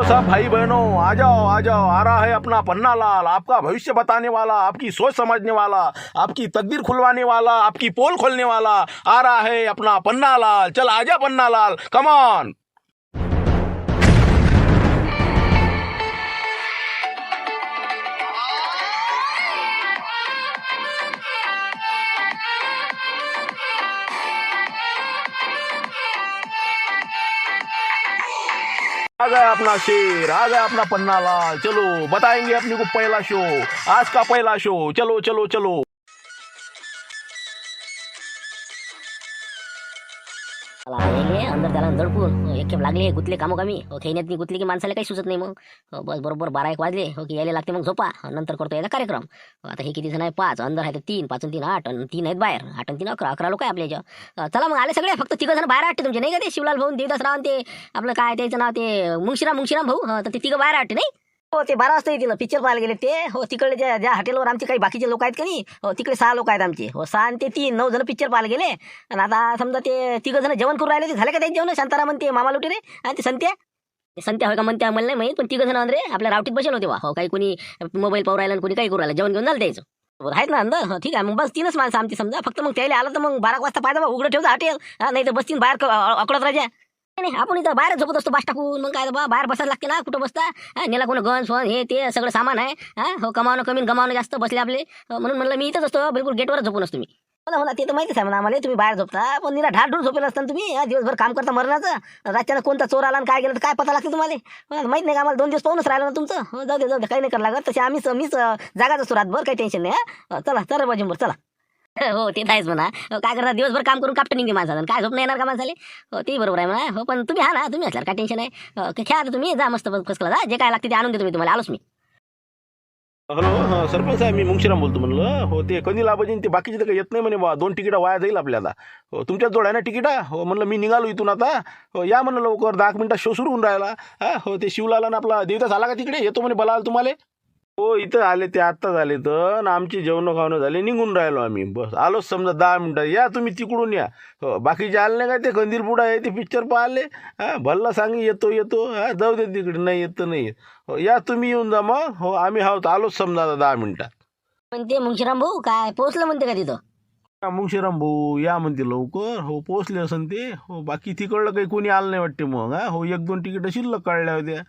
सब भाई बहनों आ जाओ आ रहा है अपना पन्ना लाल, आपका भविष्य बताने वाला, आपकी सोच समझने वाला, आपकी तकदीर खुलवाने वाला, आपकी पोल खोलने वाला। आ रहा है अपना पन्ना लाल। चल आजा पन्ना लाल, कम ऑन। आ गया अपना शेर, आ गया अपना पन्ना लाल। चलो बताएंगे अपने को पहला शो, आज का पहला शो। चलो चलो चलो। अंदर त्याला झडपून एक खेप लागले गुतले कामोकामी खेळण्यात गुतले की माणसाला काही सुचत नाही मग बस बरोबर 12-1 वाजले की यायला लागते मग झोपा नंतर करतो याचा कार्यक्रम आता हे किती जण आहे 5 अंदर आहे 3 5 3 8 आणि 3 आहेत बाहेर 8 आणि 3 11 लोक आहे आपल्या याच्या चला मग आले सगळे फक्त 3 जण बाहेर आटते तुमचे नाही का ते शिवलाल भाऊ देवदासराव ते आपलं काय त्याचं नाव ते मुंशीराम भाऊ तर ते 3 बाहेर आटते नाही हो ते 12 वाजता येतील पिक्चर पाहायला गेले ते हो तिकडे ज्या हॉटेलवर आमचे काही बाकीचे लोक आहेत का नाही हो तिकडे 6 लोक आहेत आमचे हो 6 आणि ते 3 9 जण पिक्चर पाहायला गेले आणि आता समजा ते 3 जण जेवण करून राहिले ते झाले का त्यांचे जेवण शांताराम म्हणते मामा लुटे रे आणि ते संत्या होय का म्हणते आम्हाला नाही माहित पण 3 जण रे आपल्या रावटीत बसेल होते हो काही कोणी मोबाईल पाहू राहिला कोणी काही करू राहिलं जेवण घेऊन झालं द्यायचं आहेत ना अंदर हो ठीक आहे मग बस 3च माणसं आमची समजा फक्त मग त्याला आलं तर मग 12 वाजता पाहिजे उघडं ठेवतं हॉटेल नाही तर बसतील बाहेर अकडत राजा नाही आपण इथं बाहेर झोपत असतो बास टाकून मग काय बाहेर बसायला लागते ना कुठं बसता नेला कोणी गन फोन हे ते सगळं सामान आहे हो कमावणं कमी गमावणं जास्त बसले आपले म्हणून म्हणलं मी इथंच असतो बिलकुल गेटवर झोपून असतो मी मला ते तर माहितीच आहे म्हणा आम्हाला तुम्ही बाहेर झोपता पण निरा ढाढून झोपेल असताना तुम्ही दिवसभर काम करता मरणाचं रातच्यानं कोणता चोर आला आणि काय गेलं तर काय पता लागते तुम्हाला माहित नाही का आम्हाला 2 दिवस पाहूनच राहिलं ना तुमचं हो जाऊ दे काही नाही करावं लागत तसे मीच जागाच असतो रातभर काही टेन्शन नाही चला बाजूंबर चला हो ते आहेच म्हणा काय करता दिवसभर काम करून कापटं निघते माणसाला काय झोप नाही येणार का माणसाले हो ते बरोबर आहे म्हणा हो पण तुम्ही हा ना तुम्ही असल्यावर काय टेन्शन आहे खेळा तुम्ही जा मस्त फसकला जा जे काय लागते ते आणून देतो मी तुम्हाला आलोच मी हॅलो सरपंच साहेब मी मुंशीराम बोलतो म्हणलं हो ते कंदील आबाजी ते बाकीचे तर काही येत नाही म्हणे बा 2 तिकीट वाया जाईल आपल्याला हो तुमच्याच जोड आहे ना तिकीटा हो म्हणलं मी निघालो इथून आता हो या म्हणलं लवकर 10 मिनिटात शो सुरू होऊन राहिला हा हो ते शिवलाला ना आपला देवदास आला का तिकडे येतो म्हणे बोलायला तुम्हाला हो इथं आले ते आत्ताच आले तर आमची जेवण खावणं झाले निघून राहिलो आम्ही बस आलोच समजा 10 मिनिटात या तुम्ही तिकडून या हो बाकीचे आले नाही काय ते कंदील पुढं आहे ते पिक्चर पाहिले हा भल्ला सांगी येतो हा जाऊ दे तिकडे नाही येत नाही येत हो या तुम्ही येऊन जा मग हो आम्ही आहोत आलोच समजा आता 10 मिनिटात पण ते मुंशीराम भाऊ काय पोहोचलं म्हणते का तिथं हा, मुंशीराम भाऊ या म्हणते लवकर हो पोचले असन ते हो बाकी तिकडलं काही कोणी आलं नाही वाटते मग हा हो 1-2 तिकीट शिल्लक काढल्या होत्या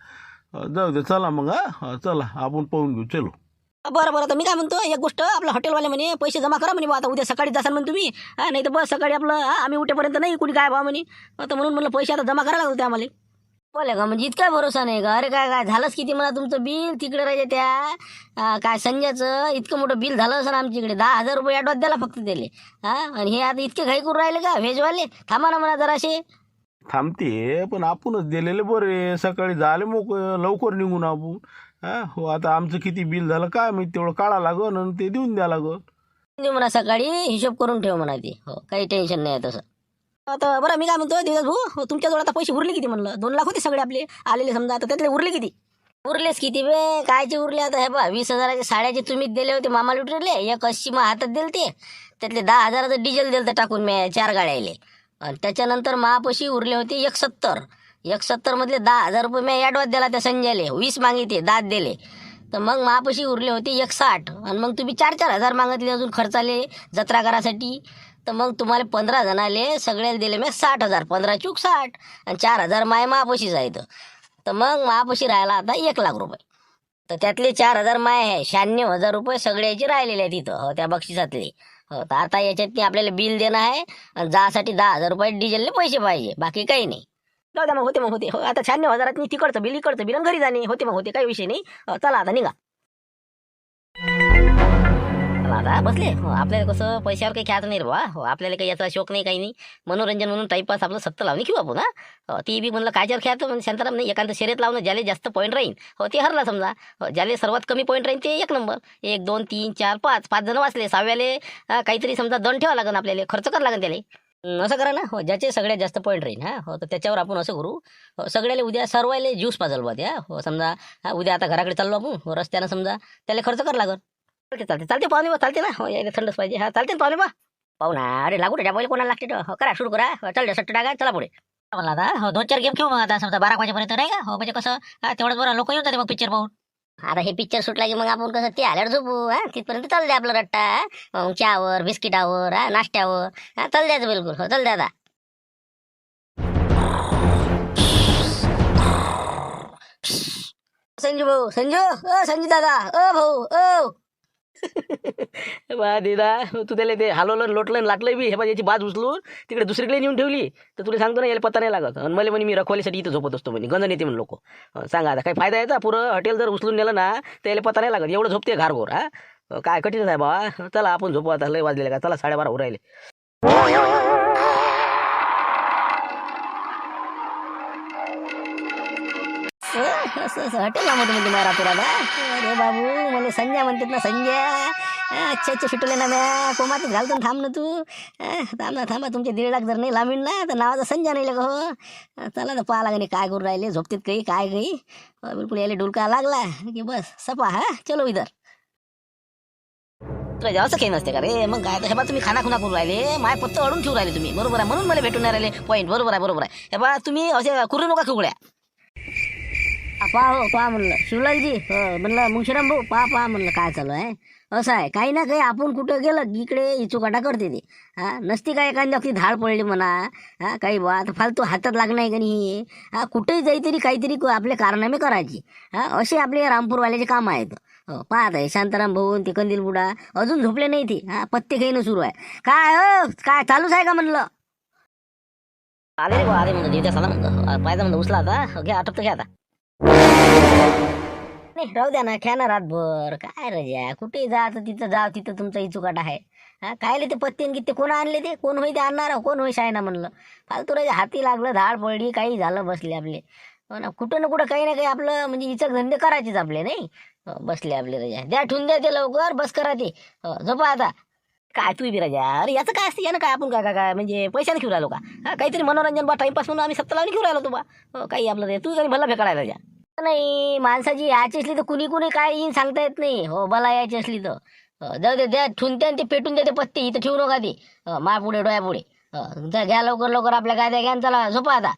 जाऊ दे चला मग हा चला आपण पाहून घेऊ चलो बरं तर मी काय म्हणतो एक गोष्ट आपलं हॉटेलवाले म्हणे पैसे जमा करा म्हणे आता उद्या सकाळी जासाल म्हणे तुम्ही नाही तर बस सकाळी आपलं आम्ही उठेपर्यंत नाही कुणी काय बा म्हणे आता म्हणून म्हणलं पैसे आता जमा करायला लागते आम्हाला बोले का म्हणजे इतका भरोसा नाही का अरे काय झालंच किती मला तुमचं बिल तिकडे राहायचे त्या काय संजयचं इतकं मोठं बिल झालं असं आमच्याकडे 10,000 रुपये ॲडव्हान्स द्यायला फक्त दिले आणि हे आता इतके घाई करून राहिले का व्हेजवाले थांबा ना म्हणा जराशे थांबते पण आपणच दिलेले बरे सकाळी झाले लवकर निघून आपण हा हो आता आमचं किती बिल झालं काय माहिती तेवढं काढा लागन आणि ते देऊन द्या लागन देऊ म्हणा सकाळी हिशोब करून ठेव म्हणा ते हो काही टेन्शन नाही तसं आता बरं मी काय म्हणतो दिवस भाऊ तुमच्याजवळ आता पैसे उरले किती म्हणलं 2 लाख होते सगळे आपले आलेले समजा आता त्यातले उरले किती उरलेच किती बे कायचे उरले आता हे बा 20,000च्या साड्याचे तुम्हीच दिले होते मामा लुटले 180 मग हातात दिले ते त्यातले 10,000चं डिझेल दिलं तर टाकून मी 4 गाड्याले आणि त्याच्यानंतर महापाशी उरले होते 170 मधले 10,000 रुपये मी ॲडव्हान्स दिला त्या संजयले 20 मागितले 10 दिले तर मग महापाशी उरले होते 160 आणि मग तुम्ही 4-4 मागितले अजून खर्चाले जत्रा करासाठी तर मग तुम्हाला 15 जणाले सगळ्याला दिले मी 60,000 15 चूक 60 आणि 4,000 माय महापाशीच आहेत तर मग महापाशी राहिला आता 1 लाख रुपये तर त्यातले 4,000 माय आहे 96,000 रुपये सगळ्याचे राहिलेले आहेत तिथं हो त्या बक्षिसातले हो तर आता याच्यात आपल्याला बिल देणं आहे आणि जासाठी 10,000 रुपये डिझेलने पैसे पाहिजे बाकी काही नाही जाऊ द्या मग होते हो आता 96,000 तिकडचं बिल इकडचं बिल घरी जाणे होते काही विषय नाही चला आता निघा आता बसले हो आपल्याला कसं पैशावर काही ख्यात नाही रे बा हो आपल्याला काही याचा शोक नाही काही नाही मनोरंजन म्हणून टाईमपास आपलं 70 लावणे किंवा आपण ती बी म्हणलं कायच्यावर ख्यात म्हणजे शांताराम नाही एखादं शर्यत लावणं ज्याला जास्त पॉईंट राहील हो ते हरला समजा ज्याला सर्वात कमी पॉईंट राहील ते 1 नंबर 1 2 3 4 5 जण वाचले 6व्याले काहीतरी समजा दंड ठेवा लागेल आपल्याला खर्च करावं लागेल त्याला असं करा ना हो ज्याचे सगळ्यात जास्त पॉईंट राहील हो तर त्याच्यावर आपण असं करू हो सगळ्याला उद्या सर्वायला ज्यूस पाजल बा त्या हो समजा उद्या आता घराकडे चाललो आपण हो रस्त्यानं समजा त्याला खर्च करावं लागेल चालते पाहुणे बा चालते ना हो यायला थंडच पाहिजे हा चालते ना पाहुणे बा पाहुणा अरे लागू द्या पहिले कोणाला लागते हो करा सुरू करा चालते सट्ट टाका चला पुढे मला आता हो 2-4 गेम खेळू मग आता समजा 12 वाजेपर्यंत नाही का हो म्हणजे कसं तेवढंच बरं लोक येऊन जाते मग पिक्चर पाहून. आता हे पिक्चर सुटला की मग आपण कसं ते आल्यावर झोपू तिथपर्यंत चालू द्या आपलं रट्टा मग चहावर बिस्किटावर नाश्त्यावर चालू द्यायचं बिलकुल हो चालू द्या आता. संजू भाऊ संजू दादा भाऊ बा दिदा तू त्याला ते हलवलं लोटलं लाटलं बी हे बा याची बाज उचलून तिकडे दुसरीकडे नेऊन ठेवली तर तुला सांगतो ना याला पत्ता नाही लागत आणि मला म्हणे मी रखवालीसाठी इथं झोपत असतो म्हणे गंजन येते म्हणे लोक सांगा आता काही फायदा यायचा पुरं हॉटेल जर उचलून नेलं ना तर याला पत्ता नाही लागत एवढं झोपते घारघोर काय कठीण आहे बा चला आपण झोपू आता लय वाजलेले का चला 12:30 होऊ राहिले. हॉटेलला मध्ये मारा तुला अरे बाबू मला संजय म्हणतात ना संजय अच्छे सुटले ना म्या कोमातच घालतो थांब ना तू थांबा तुमचे 1.5 लाख जर नाही लांबीन ना तर नावाचा संजय नाही लग हो चला तर पाहा लागणे काय करून राहिले झोपतेत काही काय काही बिलकुल यायला डुलका लागला की बस सपा चलो इधर तुला असं काही नसते का रे मग काय हे बा तुम्ही खाना खुना करून राहिले माय पत्त अडून ठेवून राहिले तुम्ही बरोबर आहे म्हणून मला भेटून नाही राहिले पॉईंट बरोबर आहे हे बा तुम्ही असे करू नका खुगड्या पहा म्हणलं शिवलालजी म्हणलं मुंशीराम भाऊ पहा म्हणलं काय चालू आहे असं आहे काही ना काही आपण कुठं गेलं इकडे इचुकाटा करते ते नसती काय एखाद्या अगदी धाड पडली म्हणा काही बा आता फालतू हातात लागणं आहे का नाही कुठेही जाईतरी काहीतरी आपले कारनामे करायची असे आपले रामपूरवाल्याचे काम आहेत पाहत आहे शांताराम भाऊ ते कंदील बुडा अजून झोपले नाही ते पत्ते खेळणं सुरू आहे काय चालूच आहे का म्हणलं आले रे बा आले म्हणलं देत्या साला म्हणलं पाहिजे म्हणलं उचला आता घ्या आटपतं घ्या आता नाही राहू द्या ना ख्या ना रातभर काय रजा कुठे जा तिथं जा तिथं तुमचा इचुकाट आहे कायले ते पत्ते ते कोण आणले ते कोण होई ते आणणार कोण होई शायना म्हणलं फालतू रजा हाती लागलं धाड पडली काही झालं बसले आपले ना कुठं ना कुठं काही ना काही आपलं म्हणजे इचक धंदे करायचेच आपले नाही बसले आपले रजा द्या ठेवून द्या ते लवकर बस करा ते झोपा आता काय तू बी राजा अरे याचं काय असते ना काय आपण काय म्हणजे पैशाने घेऊन राहिलो का काहीतरी मनोरंजन बा टाइमपास म्हणून आम्ही 7 लावून घेऊन राहिलो तू बा काही आपलं रे तू काही भला फेकायला राजा नाही माणसाची यायची असली तर कुणी काय येईन सांगता येत नाही हो मला यायची असली तर जाऊ दे द्या ठुनते ते पेटून देते पत्ते इथं ठेवू नका ते मा पुढे डोळ्या पुढे घ्या लवकर आपल्या गाद्या घ्या चला झोपा आता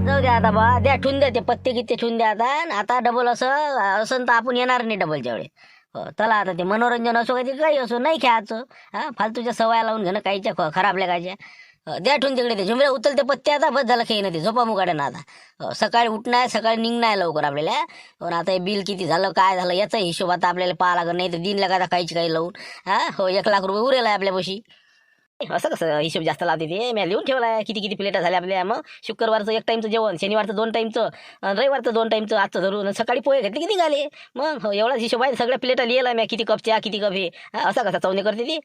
जाऊ द्या आता बा द्या ठेवून द्या ते पत्ते किती ठेवून द्या आता डबल असं तर आपण येणार नाही डबलच्या वेळेस चला आता ते मनोरंजन असो काही असो नाही खेळायचं फालतूच्या सवया लावून घेणं काहीच्या खराबल्या कायच्या द्या ठेवून तिकडे ते झुमरे उचलते पत्ते आता बस झालं खेळणं ते झोपा मुकाड्या ना आता सकाळी उठणार सकाळी निघणार लवकर आपल्याला पण आता हे बिल किती झालं काय झालं याचा हिशोब आता आपल्याला पाहा लागत नाही तर दिनला का काहीच काही लावून हो 1 लाख रुपये उरेल आहे आपल्यापाशी असं कसं हिशोब जास्त लावते ते मी लिहून ठेवलाय किती प्लेटा झाल्या आपल्या मग शुक्रवारचं 1 टाईमचं जेवण शनिवारचं 2 टाईमचं रविवारचं 2 टाईमचं आजचं धरून सकाळी पोहे घेतले किती झाले मग एवढाच हिशोब आहे सगळ्या प्लेटा लिहिला मी किती कप चहा किती कप हे असा कसा चवणे करते ती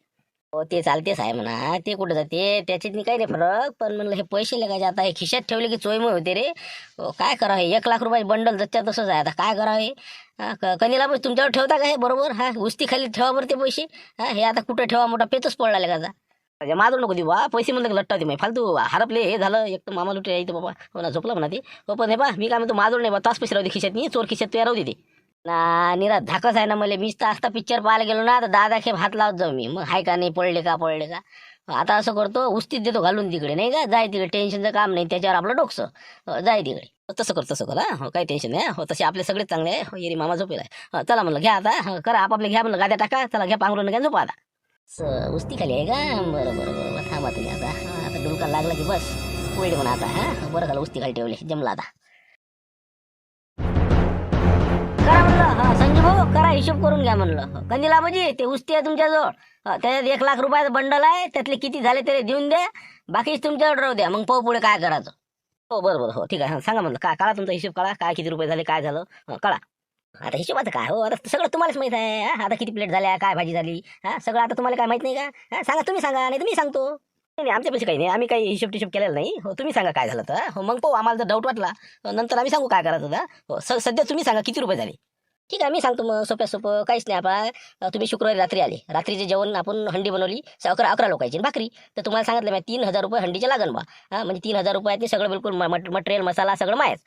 हो ते चालतेच आहे म्हणा ते कुठं जाते त्याच्यात काही नाही फरक पण म्हणलं हे पैसे लगायचे आता हे खिशात ठेवले की चोयमय होते रे काय करा हे 1 लाख रुपये बंडल जच्या तसंच आहे आता काय करा हे कनीला पण तुमच्यावर ठेवता का हे बरोबर उस्ती खाली ठेवा बरं ते पैसे हे आता कुठं ठेवा मोठा पेतच पडला का माझं नको देऊ पैसे म्हणलं लट्टा दे माहिती फालतू हरपले हे झालं एक तर मामा लुटे यायचं बाबा हो ना झोपला म्हणा ते हो पण हे बा मी काय म्हणतो माझं नाही बा तास पैसे राहू दे खिशात नाही चोर खिशात तयार राहू दे ना निरा धाकच आहे ना मला मीच तर आता पिक्चर पाहायला गेलो ना तर 10 खेप हात लावत जाऊ मी मग हाय का नाही पडले का आता असं करतो उस्तीत देतो घालून तिकडे नाही का जाय तिकडे टेन्शनचं काम नाही त्याच्यावर आपलं डोकसं जाय तिकडे तसं कर हो काही टेन्शन नाही हो तसे आपले सगळे चांगले आहे हो येरी मामा झोपेला आहे चला म्हणलं घ्या आता करा आपापले घ्या म्हणलं गाद्या टाका चला घ्या पांघरून घ्या झोपा आता उस्ती खाली आहे का बरं थांबा तुम्ही आता डुलका लागला की बस वेळ म्हणा आता बरं झालं उस्ती खाली ठेवले जमला आता करा म्हणलं संजू भाऊ करा हिशोब करून घ्या म्हणलं कंदीला म्हणजे ते उस्ती आहे तुमच्याजवळ त्याच्यात 1 लाख रुपयाचं बंडल आहे त्यातले किती झाले तरी देऊन द्या बाकीच तुमच्यावर राहू द्या मग पाहू पुढे काय करायचं हो बरोबर हो ठीक आहे सांगा म्हणलं काय काढा तुमचा हिशोब काढा काय किती रुपये झाले काय झालं काढा आता हिशोबाचं काय हो आता सगळं तुम्हालाच माहित आहे आता किती प्लेट झाल्या काय भाजी झाली सगळं आता तुम्हाला काय माहित नाही का सांगा तुम्ही सांगा नाही तर मी सांगतो नाही आमच्या पैसे काही नाही आम्ही काही हिशोब टिशोब केलेला नाही हो तुम्ही सांगा काय झालं तर हो मग पाहू आम्हाला जर डाऊट वाटला नंतर आम्ही सांगू काय करायचं हो सध्या तुम्ही सांगा किती रुपये झाले ठीक आहे मी सांगतो मग सोपं काहीच नाही आपा तुम्ही शुक्रवारी रात्री आले रात्रीचे जेवण आपण हंडी बनवली 11 लोकांची आणि भाकरी तर तुम्हाला सांगितलं मी 3,000 रुपये हंडीचे लागन बा म्हणजे 3,000 रुपयात ते सगळं बिलकुल मटेरियल मसाला सगळं मायच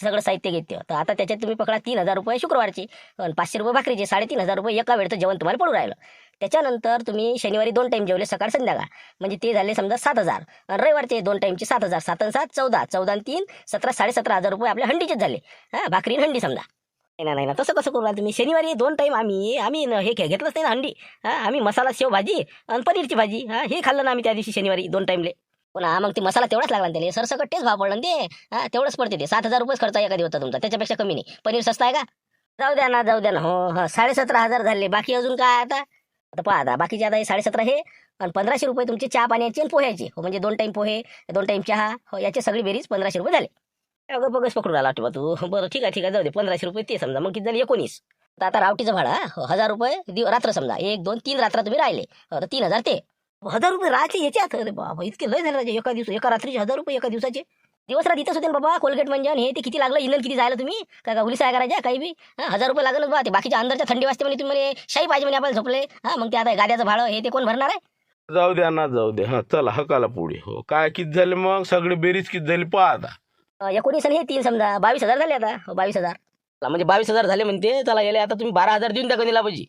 सगळं साहित्य घेते तर आता त्याच्यात तुम्ही पकडा 3,000 रुपये शुक्रवारचे आणि 500 रुपये भाकरीचे 3,500 रुपये एका वेळचं जेवण तुम्हाला पडू राहिलं त्याच्यानंतर तुम्ही शनिवारी 2 टाईम जेवले सकाळ संध्याकाळ म्हणजे ते झाले समजा 7,000 आणि रविवारचे 2 टाईमचे 7,000 7 आणि 7 14 14 आणि 3 17 17,500 रुपये आपल्या हंडीचेच झाले भाकरी आणि हंडी समजा नाही ना तसं कसं करू राहिला तुम्ही शनिवारी 2 टाईम आम्ही हे घेतलंच नाही ना हंडी आम्ही मसाला शेव भाजी आणि पनीरची भाजी हे खाल्लं ना आम्ही त्या दिवशी शनिवारी 2 टाईमले पुन्हा मग ते मसाला तेवढाच लागला ना त्याला सरसकट तेच भाव पडला ना ते तेवढंच पडते ते 7,000 रुपयेच खर्च एका दिवसाचा तुमचा त्याच्यापेक्षा कमी नाही पनीर स्वस्त आहे का जाऊ द्या ना हो 17,500 झाले बाकी अजून काय आता पहा आता बाकीचे आता हे 17,500 हे आणि 1,500 रुपये तुमचे चहा पाण्याचे आणि पोह्याचे म्हणजे 2 टाईम पोहे 2 टाईम चहा याचे सगळी बेरीज 1,500 रुपये झाले अगं बघच पकडून आला वाटतं बा तू बरं ठीक आहे जाऊ दे 1,500 रुपये ते समजा मग किती झाले 19 तर आता रावटीचं भाडा 1,000 रुपये रात्र समजा 1 2 3 रात्र तुम्ही राहिले तर 3,000 ते 1,000 रुपये राहायचे याच्यात अरे बाबा इतके लय झाले राजे एका रात्रीचे 1,000 रुपये एका दिवसाचे दिवस रात इथंच होते ना बाबा कोलगेट म्हणजे हे ते किती लागलं इंधन किती जायला तुम्ही का उलीस आहे का राजा काही बी 1,000 रुपये लागलं बा ते बाकीच्या अंदरच्या थंडी वाजते म्हणजे तुम्ही म्हणे शाही पाहिजे म्हणे आपल्याला झोपले मग ते आता गाड्याचं भाडं हे ते कोण भरणार आहे जाऊ दे हा चला हकाला पुढे हो काय किती झाले मग सगळे बेरीज किती झाली पहा आता 19 आणि हे 3 समजा 22,000 झाले आता 22,000 म्हणजे 22,000 झाले म्हणते त्याला यायला आता तुम्ही 12,000 देऊन द्या कधीला पाहिजे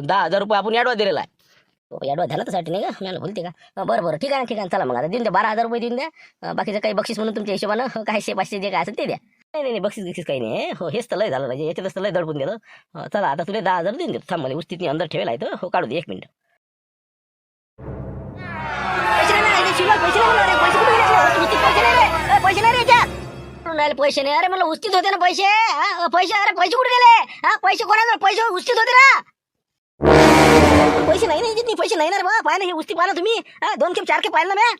10,000 रुपये आपण ॲडव्हान्स दिलेला आहे ॲडव्हान्स झाला साठी नाही का मला बोलते का बरं ठीक आहे चला मग आता देऊन द्या 12,000 रुपये देऊन द्या बाकीचं काही बक्षीस म्हणून तुमच्या हिशोबानं काय 500 जे काय असेल ते द्या नाही बक्षीस काही नाही हो हेच तर लय झालं पाहिजे याच्यातच तर लय दडपून दिलं चला आता तुला 10,000 देऊन देतो थांब मला उस्तीतनी अंदर ठेवायला आहे तर हो काढू दे 1 मिनिट पैसे नाही अरे मला उस्तीत होते ना पैसे अरे पैसे कुठे गेले पैसे कोणाला पैसे उस्तीत होते ना पैसे नाही पैसे नाही ना रे बा पाय ना हे उस्ती पाहिलं तुम्ही 2 खेप 4 खेप पाहिलं ना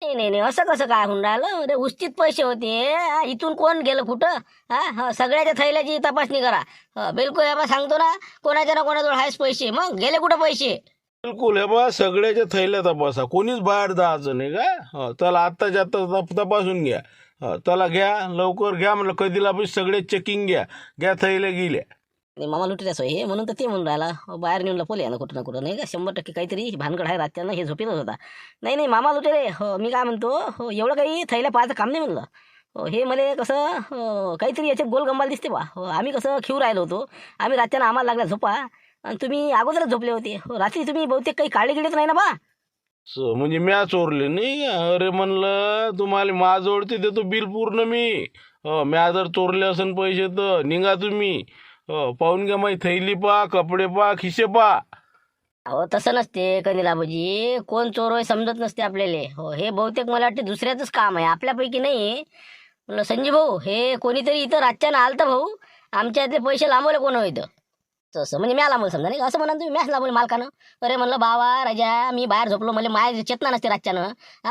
नाही असं कसं काय होऊन राहिलं अरे उस्तीत पैसे होते इथून कोण गेलं कुठं सगळ्याच्या थैल्याची तपासणी करा बिलकुल सांगतो ना कोणाच्या ना कोणाजवळ आहेच पैसे मग गेले कुठं पैसे बिलकुल हे बा सगळ्याच्या थैल्या तपासा कोणीच बाहेर जायचं नाही का चला आत्ताच्या आत्ता तपासून घ्या चला घ्या लवकर घ्या म्हणलं कधीला पण सगळे चेकिंग घ्या थैल्या गेल्या मामा लुटल्या सोय हे म्हणून तर ते म्हणून राहिला बाहेर नेऊन लपवले ना कुठं ना कुठं नाही का 100% काहीतरी भानगड आहे रात्यानं हे झोपेतच होता नाही मामा लुटे रे हो मी काय म्हणतो हो एवढं काही थैल्या पाहायचं काम नाही म्हणलं हे मला कसं काहीतरी याच्यात गोल गंबाल दिसते बा आम्ही कसं खिऊ राहिलो होतो आम्ही रात्यानं आम्हाला लागल्या झोपा आणि तुम्ही अगोदरच झोपले होते रात्री तुम्ही बहुतेक काही काळी गिळत नाही ना बा म्हणजे म्या चोरले नाही अरे म्हणलं तुम्हाला माझोडते देतो बिल पूर्ण मी म्या जर चोरले असन पैसे तर निघा तुम्ही पाहून घ्या माही थैली पा कपडे पा खिसे पा हो तसं नसते कनिलाबाजी कोण चोर होय समजत नसते आपल्याला हो हे बहुतेक मला वाटते दुसऱ्याचंच काम आहे आपल्यापैकी नाही म्हणलं संजीव भाऊ हे कोणीतरी इथं रातच्यानं आलं तर भाऊ आमच्यातले पैसे लांबवले कोण होतं तसं म्हणजे म्या लांबवलं समजा नाही असं म्हणा तुम्ही मॅच लांबवले मालकानं अरे म्हणलं बाबा राजा मी बाहेर झोपलो मला माय चेतना नसते रातच्यानं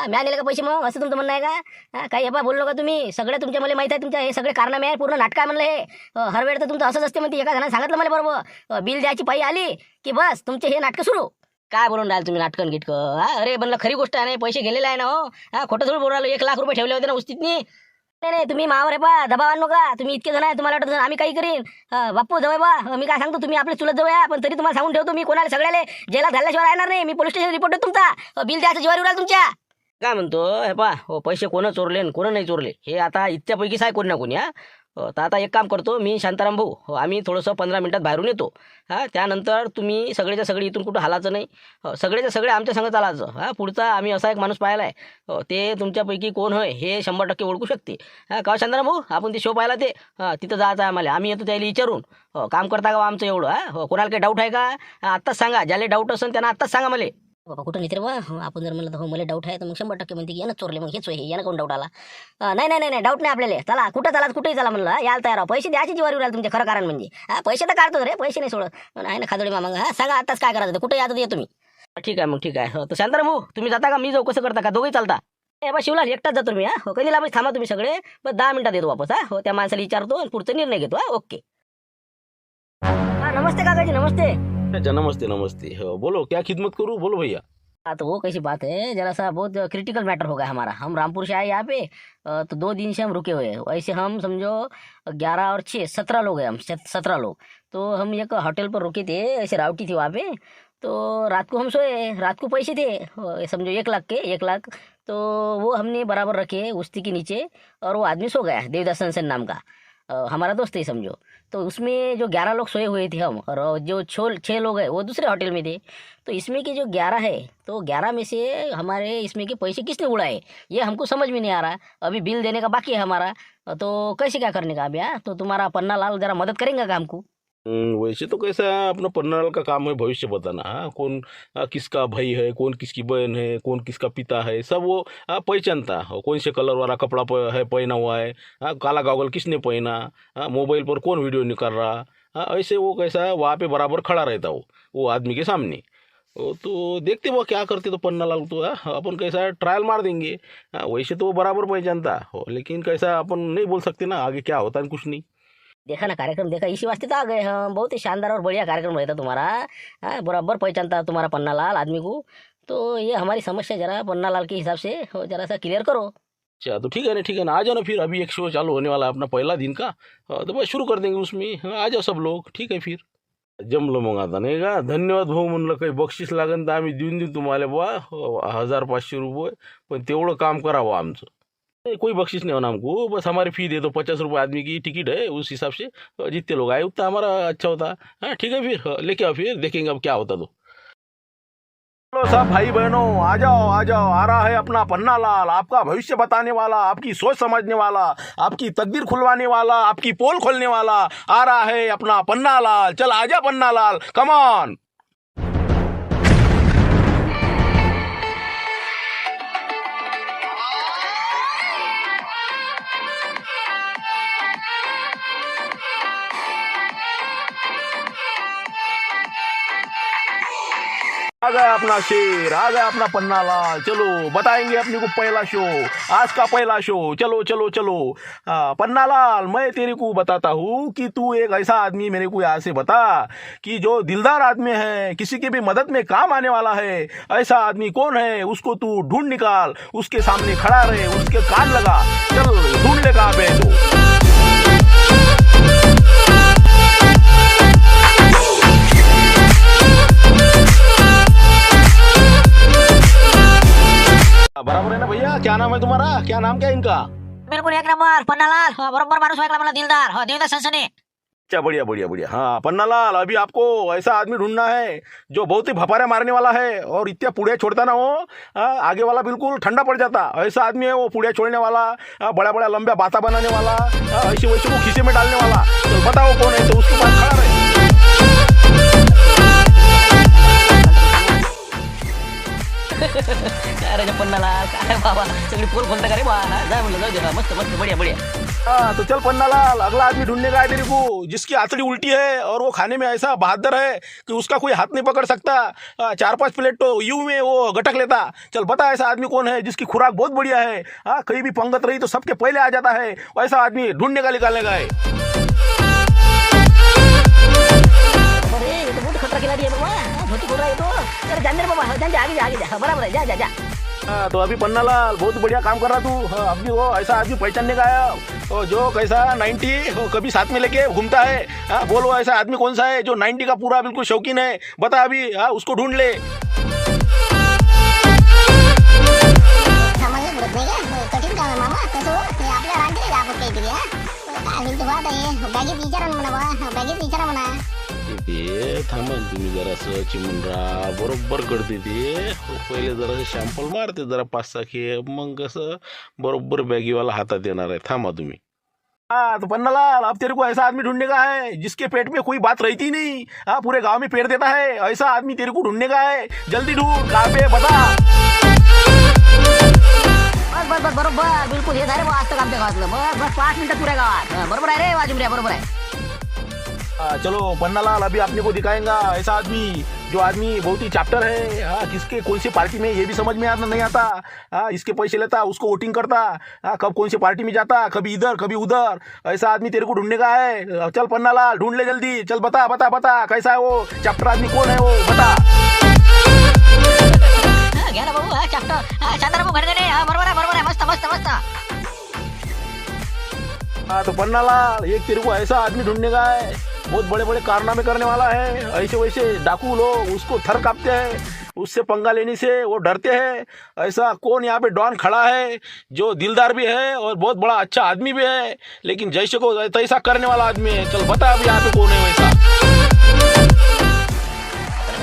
म्या नेले का पैसे मग असं तुमचं म्हणणं आहे का काही हे बा बोललो का तुम्ही सगळे तुमच्या मला माहिती आहे तुमच्या हे सगळे कारनामे आहे पूर्ण नाटक आहे म्हणलं हे हर वेळ तर तुमचं असंच असते म्हणते एका जणांनी सांगितलं मला बरोबर बिल द्यायची पायी आली की बस तुमचे हे नाटकं सुरू काय बोलून राहिले तुम्ही नाटकन गिटकं अरे म्हणलं खरी गोष्ट आहे नाही पैसे गेलेले आहे ना हो खोटं थोडं बोलून राहिलो 1 लाख रुपये ठेवले होते ना उस्तीतनी नाही तुम्ही मावर आहे पा दबाव आणू का तुम्ही इतके जण आहे तुम्हाला वाटत आम्ही काही करीन बाप्पू जवळ बा मी काय सांगतो तुम्ही आपले चुलत जवळ आहे पण तरी तुम्हाला सांगून ठेवतो मी कोणाला सगळ्याला जेला घालल्याशिवाय येणार नाही मी पोलीस स्टेशन रिपोर्ट देतो तुमचा बिल द्यायचं जीवावर उडाल तुमच्या काय म्हणतो हे पा हो पैसे कोण चोरले आणि कोण नाही चोरले हे आता इतक्यापैकी आहे कोणी ना कोणी तर आता एक काम करतो मी शांताराम भाऊ आम्ही थोडंसं 15 मिनिटात बाहेरून येतो त्यानंतर तुम्ही सगळेच्या सगळे इथून कुठं हालायचं नाही सगळेच्या सगळे आमच्या संग चालायचं पुढचा आम्ही असा एक माणूस पाहिला आहे ते तुमच्यापैकी कोण होय हे 100% ओळखू शकते का शांताराम भाऊ आपण ते शो पाहिला ते तिथं जायचं आहे आम्हाला आम्ही येतो त्याला विचारून काम करता का आमचं एवढं कोणाला काही डाऊट आहे का आत्ताच सांगा ज्याला डाऊट असेल त्यांना आत्ताच सांगा मला बाबा कुठं नाही तर बा आपण जर म्हणलं तर हो मला डाऊट आहे तर मग 100% म्हणते की यानं चोरले मग हेच हे यानं कोण डाऊट आला नाही डाऊट नाही आपल्याला चला कुठेही चला म्हणलं यायला तयार पैसे द्यायचे जीवावर राहिले तुमचे खरं कारण म्हणजे पैसे तर काढतो रे पैसे नाही सोडत आहे ना खादोडी मामा सांगा आताच काय करायचं कुठे यायचं ये तुम्ही ठीक आहे मग ठीक आहे तर शांताराम भाऊ तुम्ही जाता का मी जाऊ कसं करता का दोघेही चालता बा शिवलाल एकटाच जातो मी कधी लाभ थांबा तुम्ही सगळे बस 10 मिनिटात येतो वापस हो त्या माणसाला विचारतो आणि पुढचा निर्णय घेतो ओके नमस्ते काकाजी नमस्ते अच्छा नमस्ते हो बोलो क्या खिदमत करूँ बोलो भैया हाँ तो वो कैसी बात है, जरा सा बहुत क्रिटिकल मैटर हो गया हमारा। हम रामपुर से आए यहाँ पे, तो 2 दिन से हम रुके हुए हैं। वैसे हम समझो 11 और 6 17 लोग हैं, हम 17 लोग। तो हम एक होटल पर रुके थे, ऐसे राउटी थी वहाँ पे। तो रात को हम सोए, रात को पैसे थे समझो 1 लाख के 1 लाख। तो वो हमने बराबर रखे उस्ती के नीचे, और वो आदमी सो गया, देवदास सनसन नाम का, हमारा दोस्त है समझो। तो उसमें जो 11 लोग सोए हुए थे हम, और जो 6 लोग हैं वो दूसरे होटल में थे। तो इसमें के जो 11 है, तो 11 में से हमारे इसमें के पैसे किसने उड़ाए, ये हमको समझ में नहीं आ रहा। अभी बिल देने का बाकी है हमारा, तो कैसे क्या करने का अब यार? तो तुम्हारा पन्ना लाल जरा मदद करेंगे क्या हमको? वैसे तो कैसा है, अपना पन्नालाल का काम है भविष्य बताना। हाँ, कौन किसका भाई है, कौन किसकी बहन है, कौन किसका पिता है, सब वो पहचानता है। कौन से कलर वाला कपड़ा है पहना हुआ है, काला गॉगल किसने पहना, मोबाइल पर कौन वीडियो निकाल रहा, ऐसे वो कैसा है वहाँ पे बराबर खड़ा रहता वो आदमी के सामने। तो देखते वो क्या करते, तो पन्नालाल तो अपन कैसा ट्रायल मार देंगे। वैसे तो वो बराबर पहचानता हो, लेकिन कैसा अपन नहीं बोल सकते ना आगे क्या होता है, कुछ नहीं। देखा ना कार्यक्रम, देखा, इसी वास्ते तो आ गए हम। बहुत ही शानदार और बढ़िया कार्यक्रम रहता तुम्हारा। हाँ, बराबर पहचानता तुम्हारा पन्ना लाल आदमी को। तो ये हमारी समस्या जरा पन्ना लाल के हिसाब से जरा सा क्लियर करो। अच्छा तो ठीक है ना, ठीक है ना, आ जाओ ना फिर। अभी एक शो चालू होने वाला है अपना पहला दिन का, तो बस शुरू कर देंगे उसमें। आ जाओ सब लोग, ठीक आहे फिर. जमलं मग आता नाही का. धन्यवाद भाऊ. म्हणलं काही बक्षीस लागेल तर आम्ही देऊन देऊ तुम्हाला बुवा 1500 रुपये, पण तेवढं काम करावं आमचं. नहीं, कोई बख्शिश नहीं होना हमको, बस हमारी फी दे दो 50 रुपये आदमी की टिकट है, उस हिसाब से जितने लोग आए उतना हमारा अच्छा होता. हाँ ठीक है फिर, लेके आओ फिर देखेंगे अब क्या होता. तो चलो सब भाई बहनों आ जाओ आ जाओ, आ रहा है अपना पन्ना लाल, आपका भविष्य बताने वाला, आपकी सोच समझने वाला, आपकी तकदीर खुलवाने वाला, आपकी पोल खोलने वाला आ रहा है अपना पन्ना लाल. चल आजा पन्ना लाल, कम ऑन. आ गया अपना शेर, आ गया अपना पन्ना लाल. चलो बताएंगे अपने को पहला शो, आज का पहला शो. चलो चलो चलो. पन्ना लाल, मैं तेरे को बताता हूँ कि तू एक ऐसा आदमी मेरे को यहाँ से बता कि जो दिलदार आदमी है, किसी की भी मदद में काम आने वाला है. ऐसा आदमी कौन है, उसको तू ढूंढ निकाल, उसके सामने खड़ा रहे, उसके कान लगा. चल ढूंढ लेगा बे तो. बराबर है ना भैया. क्या नाम है तुम्हारा, क्या नाम क्या है इनका? बिल्कुल एक नंबर पन्नालाल, बरोबर माणूस ऐकला मला दिलदार, देवदास सनसने. अच्छा बढ़िया बढ़िया बढ़िया. हाँ पन्ना लाल, अभी आपको ऐसा आदमी ढूंढना है जो बहुत ही भपारे मारने वाला है और इतने पुड़िया छोड़ता ना हो, आगे वाला बिल्कुल ठंडा पड़ जाता. ऐसा आदमी है वो, पुड़िया छोड़ने वाला, बड़ा बड़ा लंबा बाता बनाने वाला, ऐसे वैसे को खीसे में डालने वाला. तो बताओ कौन है, तो उसके पास खड़ा रहे. अरे जो पन्नालाल काय बाबा, सगळी पोल खोलता का रे बा. जाय म्हणलं जाऊ दे. मस्त मस्त बढ़िया बढ़िया. हाँ तो चल पन्ना लाल, अगला आदमी ढूंढने का है तेरे को जिसकी आंतड़ी उल्टी है और वो खाने में ऐसा बहादुर है कि उसका कोई हाथ नहीं पकड़ सकता. 4-5 प्लेट तो यूं में वो गटक लेता. चल बता ऐसा आदमी कौन है जिसकी खुराक बहुत बढ़िया है, कहीं भी पंगत रही तो सबके पहले आ जाता है. वैसा आदमी ढूंढने का निकालने का है. अरे ये तो बहुत खतरा खिलाड़ी है बाबा, धोती खोल रहा है तो. अरे जान दे रे बाबा, जान जा, आगे जा, बराबर है, जा जा जा. हाँ तो अभी पन्ना लाल बहुत बढ़िया काम कर रहा तू. अभी वो ऐसा आदमी पहचानने का है जो कैसा 90 कभी साथ में लेके घूमता है. बोलो ऐसा आदमी कौन सा है जो 90 का पूरा बिल्कुल शौकीन है, बता अभी. उसको ढूंढ ले. कठीण काम आहे मामा. कसं हे आपल्या रांगेत आपण काहीतरी काय म्हणतो बा आता बॅगेत विचारा म्हणा बा, बॅगेत विचारा म्हणा. ते थांबा तुम्ही जरासं चिमुंडरा बरोबर करते ते. पहिले जरा शॅम्पल मारते जरा 5-6 खेप, मग कसं बरोबर बॅगीवाला हातात येणार आहे. थांबा तुम्ही. हाँ तो पन्ना लाल, अब तेरे को ऐसा आदमी ढूंढने का है जिसके पेट में कोई बात रहती नहीं, पूरे गांव में पेड़ देता है. ऐसा आदमी तेरे को ढूंढने का है. जल्दी ढूंढ, कहाँ पे बता. बस बस बस बरोबर, बिलकुल हे झाले आज तक आमच्या गावातलं. बस बस 5 मिनिटात पुऱ्या गावात. बरोबर आहे रे वाजुमऱ्या, बरोबर आहे. चलो पन्ना लाल, अभी आपने को दिखाएंगा ऐसा आदमी जो आदमी बहुत ही चैप्टर है. किसके कौन सी पार्टी में ये भी समझ में नहीं आता. इसके पैसे लेता, उसको वोटिंग करता, कब कौन सी पार्टी में जाता, कभी इधर कभी उधर. ऐसा आदमी तेरे को ढूंढने का है. चल पन्ना लाल ढूंढ ले जल्दी. चल बता बता बता कैसा है वो चैप्टर आदमी, कौन है वो बता. घ्या ना भाऊ चॅप्टर शांताराम भडगडे बरोबर आहे मस्त मस्त मस्त हाँ तो पन्ना लाल एक तेरे को ऐसा आदमी ढूंढने का है बहुत बड़े बड़े कारनामे करने वाला है ऐसे वैसे डाकू लोग उसको थर कांपते हैं उससे पंगा लेने से वो डरते हैं ऐसा कौन यहाँ पे डॉन खड़ा है जो दिलदार भी है और बहुत बड़ा अच्छा आदमी भी है लेकिन जैसे को तैसा करने वाला आदमी है चल बता अब यहाँ पे कौन है वैसा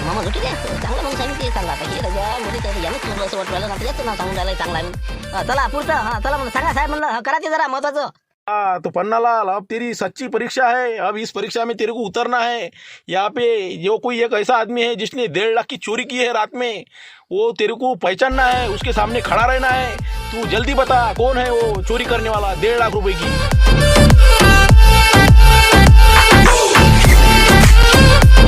मामा झुटी द्या चांगलं मग सांगितलं चांगलं आता हे राजा मोदी तर यानंच म्हणलं असं वाटलं आता याचं नाव सांगून राहिलं चांगला आहे चला पुढचं चला म्हणून सांगा साहेब म्हणलं करा ते जरा महत्वाचं हाँ तो पन्ना लाल अब तेरी सच्ची परीक्षा है अब इस परीक्षा में तेरे को उतरना है यहाँ पे जो कोई एक ऐसा आदमी है जिसने 1.5 लाख की चोरी की है रात में वो तेरे को पहचानना है उसके सामने खड़ा रहना है तू जल्दी बता कौन है वो चोरी करने वाला 1.5 लाख रुपए की